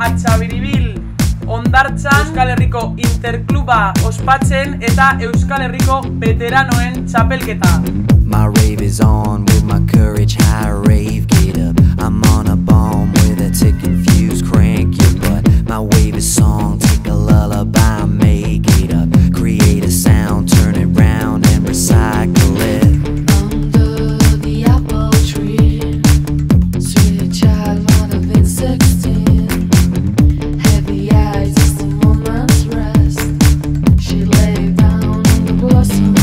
Atxabiribil Hondartzan Euskal Herriko Interkluba ospatzen eta Euskal Herriko Veteranoen txapelketa. My rave is on with my courage high, rave get up. I'm on a bomb with a ticking fuse, crank your butt. My wave is song, take a lullaby, make it up. Create a sound, turn it round and recycle it. Under the apple tree, sweet child might have been 16. Heavy eyes, just a moment's rest. She lay down on the blossom.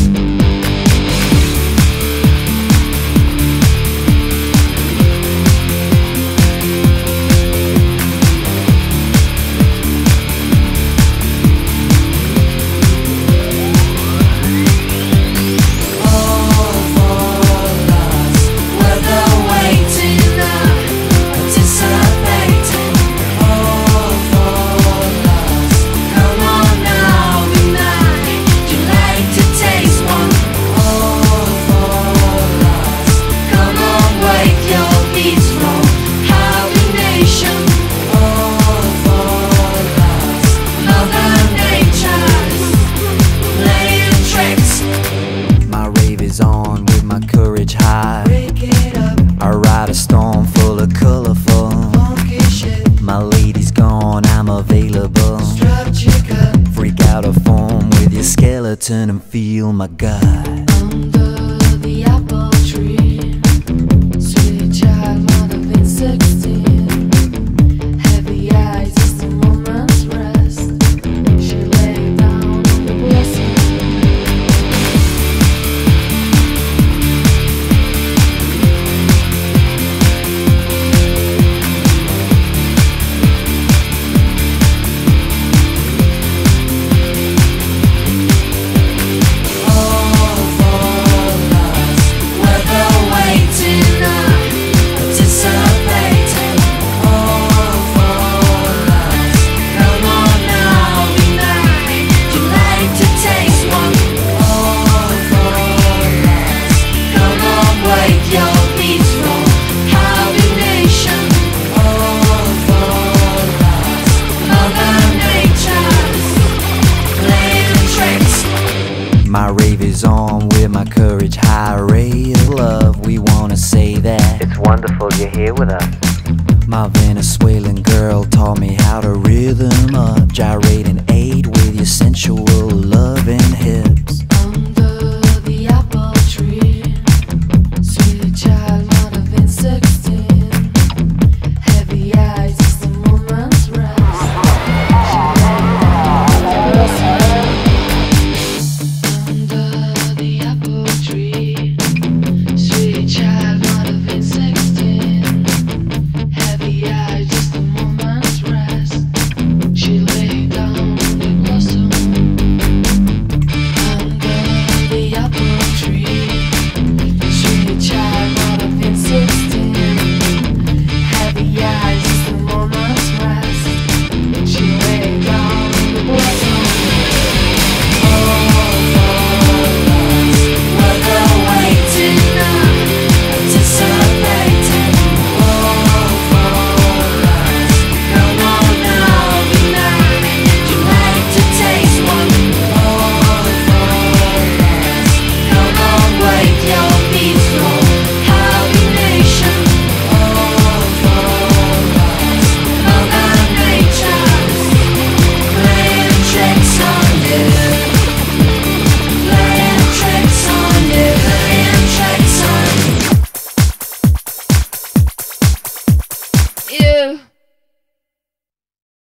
On with my courage high, Break it up, I ride a storm full of colorful funky shit. My lady's gone, I'm available. Strap chica, Freak out a form with your skeleton and feel my gut. under the apple tree, sweet child might have been 16. Heavy eyes, just a moment's rest. She lay down on the blossom. My rave is on with my courage high, ray of love. We wanna say that It's wonderful you're here with us. my Venezuelan girl taught me how to rhythm up, gyrate and aid with your sensual